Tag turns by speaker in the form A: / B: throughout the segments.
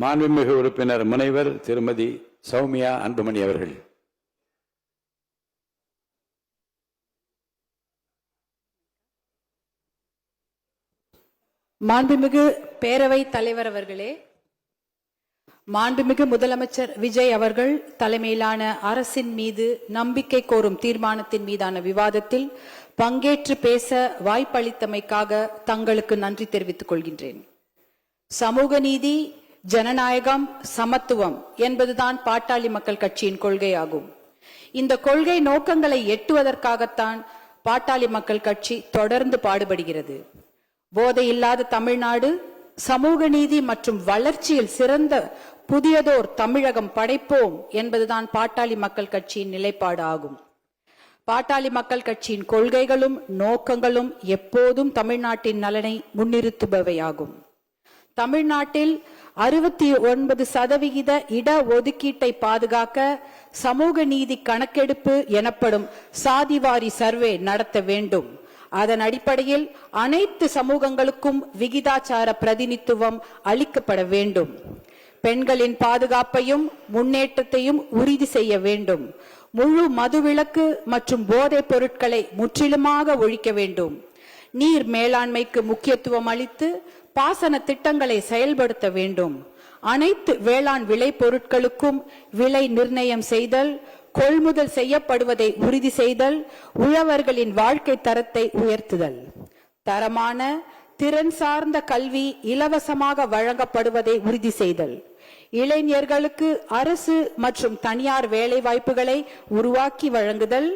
A: மாண்புமிகு உறுப்பினர் முனைவர் திருமதி சௌமியா அன்புமணி அவர்கள்.
B: மாண்புமிகு பேரவை தலைவர் அவர்களே, மாண்புமிகு முதலமைச்சர் விஜய் அவர்கள் தலைமையிலான அரசின் மீது நம்பிக்கை கோரும் தீர்மானத்தின் மீதான விவாதத்தில் பங்கேற்று பேச வாய்ப்பளித்தமைக்காக தங்களுக்கு நன்றி தெரிவித்துக் கொள்கின்றேன். சமூக நீதி, ஜனநாயகம், சமத்துவம் என்பதுதான் பாட்டாளி மக்கள் கட்சியின் கொள்கையாகும். இந்த கொள்கை நோக்கங்களை எட்டுவதற்காகத்தான் பாட்டாளி மக்கள் கட்சி தொடர்ந்து பாடுபடுகிறது. போதையில்லாத தமிழ்நாடு, சமூக நீதி மற்றும் வளர்ச்சியில் சிறந்த புதியதோர் தமிழகம் படைப்போம் என்பதுதான் பாட்டாளி மக்கள் கட்சியின் நிலைப்பாடு ஆகும். பாட்டாளி மக்கள் கட்சியின் கொள்கைகளும் நோக்கங்களும் எப்போதும் தமிழ்நாட்டின் நலனை முன்னிறுத்துபவையாகும். தமிழ்நாட்டில் 69% இட ஒதுக்கீட்டை பாதுகாக்க சமூக நீதி கணக்கெடுப்பு எனப்படும் சாதிவாரி சர்வே நடத்த வேண்டும். அதன் அடிப்படையில் அனைத்து சமூகங்களுக்கும் விகிதாச்சார பிரதிநிதித்துவம் அளிக்கப்பட வேண்டும். பெண்களின் பாதுகாப்பையும் முன்னேற்றத்தையும் உறுதி செய்ய வேண்டும். முழு மதுவிலக்கு மற்றும் போதைப் பொருட்களை முற்றிலுமாக ஒழிக்க வேண்டும். நீர் மேலாண்மைக்கு முக்கியத்துவம் அளித்து பாசன திட்டங்களை செயல்படுத்த வேண்டும். அனைத்து வேளாண் விளை பொருட்களுக்கும் விலை நிர்ணயம் செய்தல், கொள்முதல் செய்யப்படுவதை உறுதி செய்தல், உழவர்களின் வாழ்க்கை தரத்தை உயர்த்துதல், தரமான திறன் சார்ந்த கல்வி இலவசமாக வழங்கப்படுவதை உறுதி செய்தல், இளைஞர்களுக்கு அரசு மற்றும் தனியார் வேலை வாய்ப்புகளை உருவாக்கி வழங்குதல்,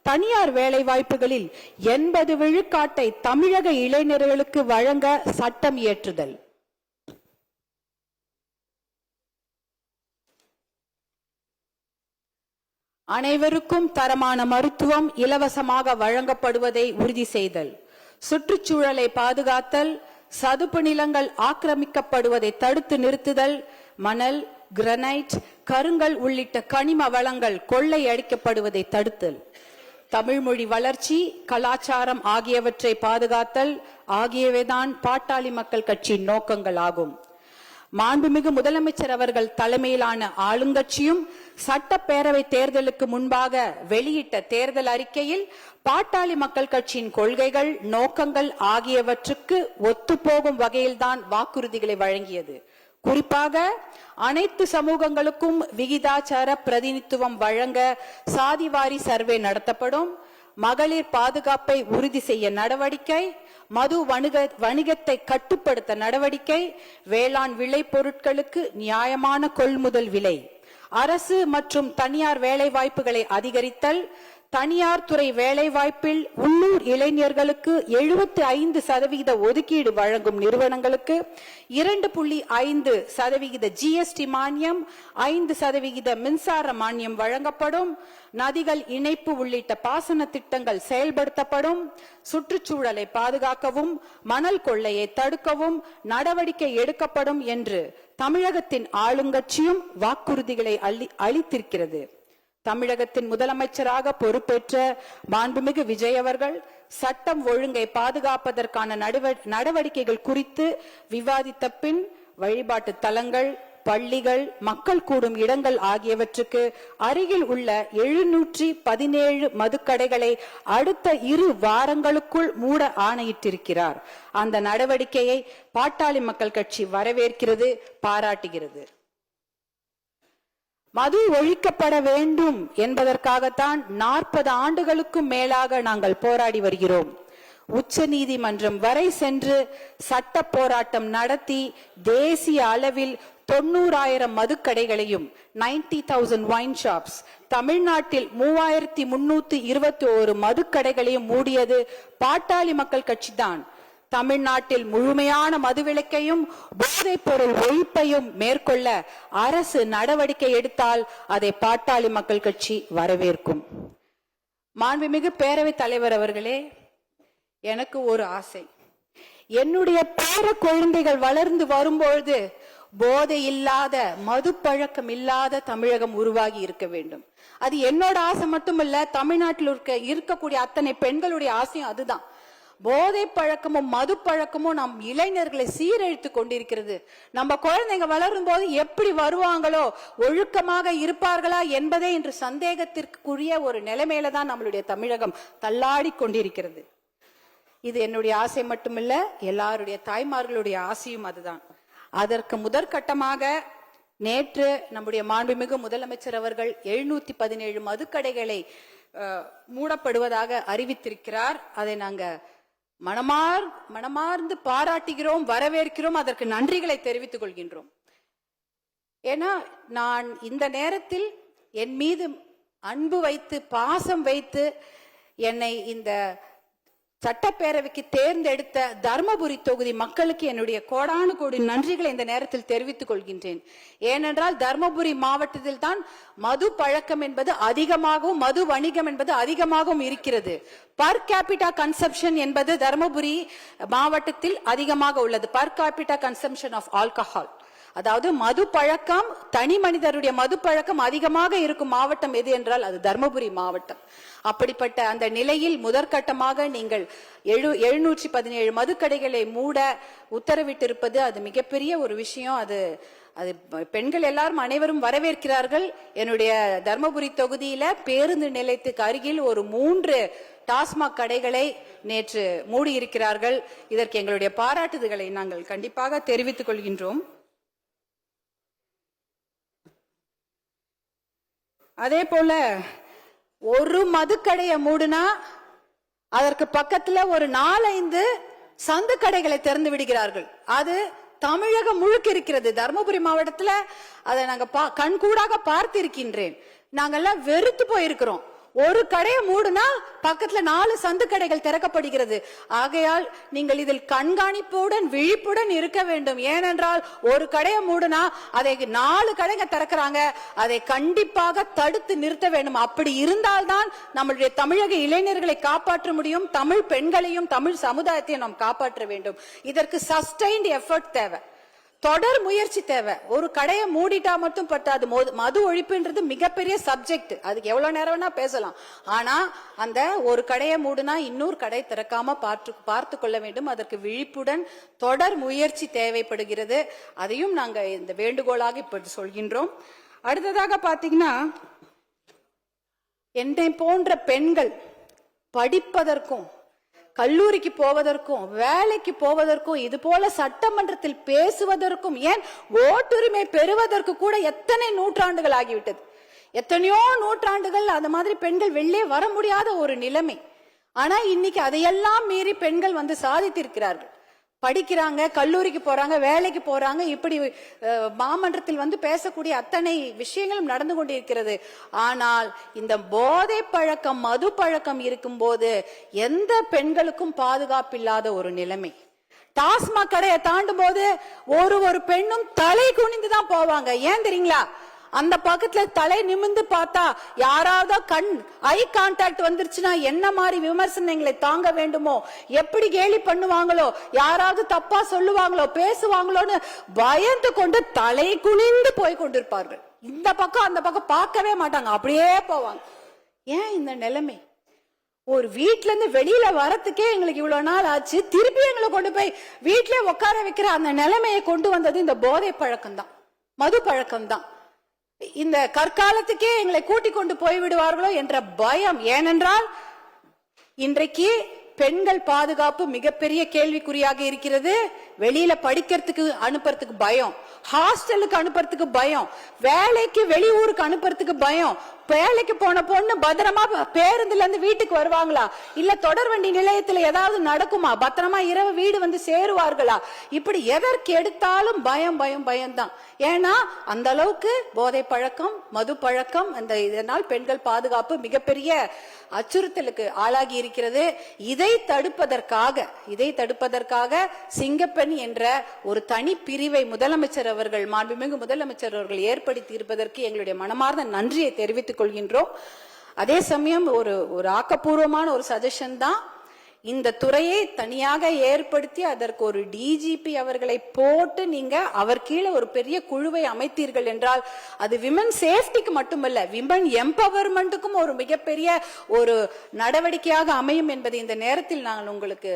B: தனியார் வேலை வாய்ப்புகளில் 80 விழுக்காட்டை தமிழக இளைஞர்களுக்கு வழங்க சட்டம் இயற்றுதல், அனைவருக்கும் தரமான மருத்துவம் இலவசமாக வழங்கப்படுவதை உறுதி செய்தல், சுற்றுச்சூழலை பாதுகாத்தல், சதுப்பு நிலங்கள் ஆக்கிரமிக்கப்படுவதை தடுத்து நிறுத்துதல், மணல், கிரனைட், கருங்கல் உள்ளிட்ட கனிம வளங்கள் கொள்ளையடிக்கப்படுவதை தடுத்தல், தமிழ் மொழி வளர்ச்சி, கலாச்சாரம் ஆகியவற்றை பாதுகாத்தல் ஆகியவைதான் பாட்டாளி மக்கள் கட்சியின் நோக்கங்கள் ஆகும். மாண்புமிகு முதலமைச்சர் அவர்கள் தலைமையிலான ஆளுங்கட்சியும் சட்டப்பேரவை தேர்தலுக்கு முன்பாக வெளியிட்ட தேர்தல் அறிக்கையில் பாட்டாளி மக்கள் கட்சியின் கொள்கைகள், நோக்கங்கள் ஆகியவற்றுக்கு ஒத்துப்போகும் வகையில்தான் வாக்குறுதிகளை வழங்கியது. குறிப்பாக அனைத்து சமூகங்களுக்கும் விகிதாச்சார பிரதிநிதித்துவம் வழங்க சாதிவாரி சர்வே நடத்தப்படும், மகளிர் பாதுகாப்பை உறுதி செய்ய நடவடிக்கை, மது வணிகத்தை கட்டுப்படுத்த நடவடிக்கை, வேளாண் விளை பொருட்களுக்கு நியாயமான கொள்முதல் விலை, அரசு மற்றும் தனியார் வேலை வாய்ப்புகளை அதிகரித்தல், தனியார் துறை வேலை வாய்ப்பில் உள்ளூர் இளைஞர்களுக்கு 75% ஒதுக்கீடு வழங்கும் நிறுவனங்களுக்கு 2.5% GST மானியம், 5% மின்சார மானியம் வழங்கப்படும், நதிகள் இணைப்பு உள்ளிட்ட பாசன திட்டங்கள் செயல்படுத்தப்படும், சுற்றுச்சூழலை பாதுகாக்கவும் மணல் கொள்ளையை தடுக்கவும் நடவடிக்கை எடுக்கப்படும் என்று தமிழகத்தின் ஆளுங்கட்சியும் வாக்குறுதிகளை அளித்திருக்கிறது. தமிழகத்தின் முதலமைச்சராக பொறுப்பேற்ற மாண்புமிகு விஜய் அவர்கள் சட்டம் ஒழுங்கை பாதுகாப்பதற்கான நடவடிக்கைகள் குறித்து விவாதித்த பின் வழிபாட்டு தலங்கள், பள்ளிகள், மக்கள் கூடும் இடங்கள் ஆகியவற்றுக்கு அருகில் உள்ள 717 மதுக்கடைகளை அடுத்த 2 வாரங்களுக்குள் மூட ஆணையிட்டிருக்கிறார். அந்த நடவடிக்கையை பாட்டாளி மக்கள் கட்சி வரவேற்கிறது, பாராட்டுகிறது. மது ஒழிக்கப்பட வேண்டும் என்பதற்காகத்தான் 40 ஆண்டுகளுக்கும் மேலாக நாங்கள் போராடி வருகிறோம். உச்ச நீதிமன்றம் வரை சென்று சட்ட போராட்டம் நடத்தி தேசிய அளவில் 90,000 மதுக்கடைகளையும் 90,000 வைன் ஷாப்ஸ், தமிழ்நாட்டில் 3,321 மதுக்கடைகளையும் மூடியது பாட்டாளி மக்கள் கட்சி தான். தமிழ்நாட்டில் முழுமையான மதுவிலக்கையும் போதைப் பொருள் ஒழிப்பையும் மேற்கொள்ள அரசு நடவடிக்கை எடுத்தால் அதை பாட்டாளி மக்கள் கட்சி வரவேற்கும். மாண்புமிகு பேரவைத் தலைவர் அவர்களே, எனக்கு ஒரு ஆசை. என்னுடைய பேர குழந்தைகள் வளர்ந்து வரும்பொழுது போதை இல்லாத, மது பழக்கம் இல்லாத தமிழகம் உருவாகி இருக்க வேண்டும். அது என்னோட ஆசை மட்டுமல்ல, தமிழ்நாட்டில் இருக்கக்கூடிய அத்தனை பெண்களுடைய ஆசையும் அதுதான். போதை பழக்கமும் மது பழக்கமும் நம் இளைஞர்களை சீரழித்து கொண்டிருக்கிறது. நம்ம குழந்தைங்க வளரும் போது எப்படி வருவாங்களோ, ஒழுக்கமாக இருப்பார்களா என்பதே இன்று சந்தேகத்திற்குரிய ஒரு நிலைமையில தான் நம்மளுடைய தமிழகம் தள்ளாடி கொண்டிருக்கிறது. இது என்னுடைய ஆசை மட்டுமில்ல, எல்லாருடைய தாய்மார்களுடைய ஆசையும் அதுதான். அதற்கு முதற்கட்டமாக நேற்று நம்முடைய மாண்புமிகு முதலமைச்சர் அவர்கள் 717 மதுக்கடைகளை மூடப்படுவதாக அறிவித்திருக்கிறார். அதை நாங்க மனமார்ந்து பாராட்டுகிறோம், வரவேற்கிறோம், அதற்கு நன்றிகளை தெரிவித்துக் கொள்கின்றோம். ஏன்னா நான் இந்த நேரத்தில் என் மீது அன்பு வைத்து பாசம் வைத்து என்னை இந்த சட்டப்பேரவைக்கு தேர்ந்தெடுத்த தர்மபுரி தொகுதி மக்களுக்கு என்னுடைய கோடானு கோடி நன்றிகளை இந்த நேரத்தில் தெரிவித்துக் கொள்கின்றேன். ஏனென்றால் தர்மபுரி மாவட்டத்தில் தான் மது பழக்கம் என்பது அதிகமாகவும் மது வணிகம் என்பது அதிகமாகவும் இருக்கிறது. பர் கேபிட்டா கன்சம்ஷன் என்பது தர்மபுரி மாவட்டத்தில் அதிகமாக உள்ளது. Per capita consumption of alcohol, அதாவது மது பழக்கம், தனி மனிதருடைய மது பழக்கம் அதிகமாக இருக்கும் மாவட்டம் எது என்றால் அது தர்மபுரி மாவட்டம். அப்படிப்பட்ட அந்த நிலையில் முதற்கட்டமாக நீங்கள் 717 மதுக்கடைகளை மூட உத்தரவிட்டிருப்பது அது மிகப்பெரிய ஒரு விஷயம். அது பெண்கள் எல்லாரும் அனைவரும் வரவேற்கிறார்கள். என்னுடைய தர்மபுரி தொகுதியில பேருந்து நிலையத்துக்கு அருகில் ஒரு 3 டாஸ்மாக் கடைகளை நேற்று மூடி இருக்கிறார்கள். இதற்கு எங்களுடைய பாராட்டுதல்களை நாங்கள் கண்டிப்பாக தெரிவித்துக் கொள்கின்றோம். அதே போல ஒரு மதுக்கடையை மூடுனா அதற்கு பக்கத்துல ஒரு 4-5 சந்து கடைகளை திறந்து விடுகிறார்கள். அது தமிழகம் முழுக்க இருக்கிறது. தர்மபுரி மாவட்டத்துல அதை நாங்க கண்கூடாக பார்த்திருக்கின்றேன். நாங்கெல்லாம் வெறுத்து போயிருக்கிறோம். ஒரு கடையை மூடுனா பக்கத்துல 4 சந்து கடைகள் திறக்கப்படுகிறது. ஆகையால் நீங்கள் இதில் கண்காணிப்புடன் விழிப்புடன் இருக்க வேண்டும். ஏனென்றால் ஒரு கடையை மூடுனா அதை 4 கடைங்க திறக்கிறாங்க. அதை கண்டிப்பாக தடுத்து நிறுத்த வேண்டும். அப்படி இருந்தால்தான் நம்மளுடைய தமிழக இளைஞர்களை காப்பாற்ற முடியும். தமிழ் பெண்களையும் தமிழ் சமுதாயத்தையும் நாம் காப்பாற்ற வேண்டும். இதற்கு சஸ்டைன்ட் எஃபர்ட் தேவை, தொடர் முயற்சி தேவை. ஒரு கடையை மூடிட்டா மட்டும் பத்தாது. மது ஒழிப்புன்றது மிகப்பெரிய சப்ஜெக்ட். அதுக்கு எவ்வளவு நேரம் வேணா பேசலாம். ஆனா அந்த ஒரு கடையை மூடுனா இன்னொரு கடை திறக்காம பார்த்து கொள்ள வேண்டும். அதற்கு விழிப்புடன் தொடர் முயற்சி தேவைப்படுகிறது. அதையும் நாங்க இந்த வேண்டுகோளாக இப்ப சொல்கின்றோம். அடுத்ததாக பாத்தீங்கன்னா, என்னை போன்ற பெண்கள் படிப்பதற்கும் கல்லூரிக்கு போவதற்கும் வேலைக்கு போவதற்கும் இது போல சட்டமன்றத்தில் பேசுவதற்கும் ஏன் ஓட்டுரிமை பெறுவதற்கு கூட எத்தனை நூற்றாண்டுகள் ஆகிவிட்டது. எத்தனையோ நூற்றாண்டுகள் அந்த மாதிரி பெண்கள் வெளியே வர முடியாத ஒரு நிலைமை. ஆனா இன்னைக்கு அதையெல்லாம் மீறி பெண்கள் வந்து சாதித்திருக்கிறார்கள். படிக்கிறாங்க, கல்லூரிக்கு போறாங்க, வேலைக்கு போறாங்க. இப்படி மாமன்றத்தில் வந்து பேசக்கூடிய அத்தனை விஷயங்களும் நடந்து கொண்டிருக்கிறது. ஆனால் இந்த போதை பழக்கம் மது பழக்கம் இருக்கும் போது எந்த பெண்களுக்கும் பாதுகாப்பில்லாத ஒரு நிலைமை. டாஸ்மாக் கடையை தாண்டும் போது ஒரு பெண்ணும் தலை குனிந்துதான் போவாங்க. ஏன் தெரியுங்களா? அந்த பக்கத்துல தலை நிமிந்து பார்த்தா யாராவது ஐ கான்டாக்ட் வந்துருச்சுன்னா என்ன மாதிரி விமர்சனங்களை தாங்க வேண்டுமோ, எப்படி கேலி பண்ணுவாங்களோ, யாராவது தப்பா சொல்லுவாங்களோ பேசுவாங்களோன்னு பயந்து கொண்டு தலை குனிந்து போய் கொண்டிருப்பார்கள். இந்த பக்கம் அந்த பக்கம் பார்க்கவே மாட்டாங்க, அப்படியே போவாங்க. ஏன் இந்த நிலைமை? ஒரு வீட்டுல இருந்து வெளியில வரத்துக்கே எங்களுக்கு இவ்வளவு நாள் ஆச்சு. திருப்பி எங்களை கொண்டு போய் வீட்டிலே உட்கார வைக்கிற அந்த நிலைமையை கொண்டு வந்தது இந்த போதை பழக்கம் தான், மது பழக்கம் தான். இந்த கற்காலத்துக்கே எங்களை கூட்டிக் கொண்டு போய்விடுவார்களோ என்ற பயம். ஏனென்றால் இன்றைக்கு பெண்கள் பாதுகாப்பு மிகப்பெரிய கேள்விக்குறியாக இருக்கிறது. வெளியில படிக்கிறதுக்கு அனுப்புறதுக்கு பயம், ஹாஸ்டலுக்கு அனுப்புறதுக்கு பயம், வேலைக்கு வெளியூருக்கு அனுப்புறதுக்கு பயம். வேலைக்கு போன பொண்ணு பத்திரமா பேருந்துல இருந்து வீட்டுக்கு வருவாங்களா, இல்ல தொடர்வண்டி நிலையத்துல ஏதாவது நடக்குமா, பத்திரமா இரவு வீடு வந்து சேருவார்களா, இப்படி எதற்கு எடுத்தாலும் பயம் பயம் பயம்தான். ஏன்னா அந்த அளவுக்கு போதை பழக்கம் மது பழக்கம் இதனால் பெண்கள் பாதுகாப்பு மிகப்பெரிய அச்சுறுத்தலுக்கு ஆளாகி இருக்கிறது. இதை தடுப்பதற்காக சிங்கப்பெண் என்ற ஒரு தனி பிரிவை முதலமைச்சர் அவர்கள், மாண்புமிகு முதலமைச்சர் அவர்கள் ஏற்படுத்தி இருப்பதற்கு எங்களுடைய மனமார்ந்த நன்றியை தெரிவித்துக் கொள்கின்றோம். அதே சமயம் ஒரு ஆக்கப்பூர்வமான ஒரு சஜஷன் தான். இந்த துறையை தனியாக ஏற்படுத்தி அதற்கு ஒரு டிஜிபி அவர்களை போட்டு நீங்க அவர் கீழே ஒரு பெரிய குழுவை அமைத்தீர்கள் என்றால் அது விமன் சேஃப்டிக்கு மட்டுமல்ல, விமன் எம்பவர்மெண்ட்டுக்கும் ஒரு மிகப்பெரிய ஒரு நடவடிக்கையாக அமையும் என்பதை இந்த நேரத்தில் நான் உங்களுக்கு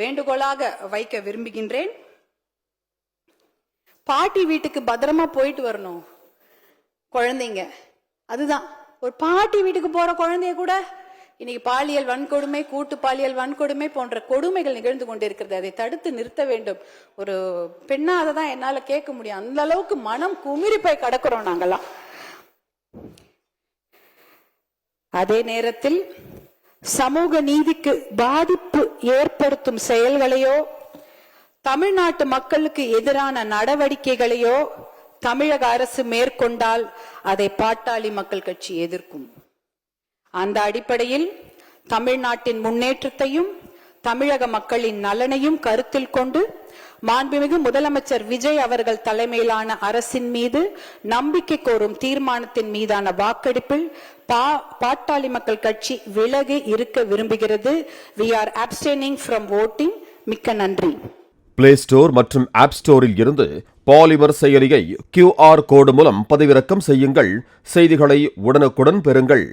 B: வேண்டுகோளாக வைக்க விரும்புகின்றேன். பாட்டி வீட்டுக்கு பத்திரமா போயிட்டு வரணும் குழந்தைங்க. அதுதான் ஒரு பாட்டி வீட்டுக்கு போற குழந்தைய கூட இன்னைக்கு பாலியல் வன்கொடுமை, கூட்டு பாலியல் வன்கொடுமை போன்ற கொடுமைகள் நிகழ்ந்து கொண்டிருக்கிறது. அதை தடுத்து நிறுத்த வேண்டும். ஒரு பெண்ணா அதை தான் என்னால கேட்க முடியும். அந்த அளவுக்கு மனம் குமிறி போய் கிடக்கிறோம் நாங்கெல்லாம். அதே நேரத்தில் சமூக நீதிக்கு பாதிப்பு ஏற்படுத்தும் செயல்களையோ தமிழ்நாட்டு மக்களுக்கு எதிரான நடவடிக்கைகளையோ தமிழக அரசு மேற்கொண்டால் அதை பாட்டாளி மக்கள் கட்சி எதிர்க்கும். அந்த அடிப்படையில் தமிழ்நாட்டின் முன்னேற்றத்தையும் தமிழக மக்களின் நலனையும் கருத்தில் கொண்டு மாண்புமிகு முதலமைச்சர் விஜய் அவர்கள் தலைமையிலான அரசின் மீது நம்பிக்கை கோரும் தீர்மானத்தின் மீதான வாக்கெடுப்பில் பாட்டாளி மக்கள் கட்சி விலகி இருக்க விரும்புகிறது. We are abstaining from voting. மிக்க நன்றி.
C: பிளே ஸ்டோர் மற்றும் ஆப் ஸ்டோரில் இருந்து பாலிமர் செயலியை QR கோடு மூலம் பதிவிறக்கம் செய்யுங்கள். செய்திகளை உடனுக்குடன் பெறுங்கள்.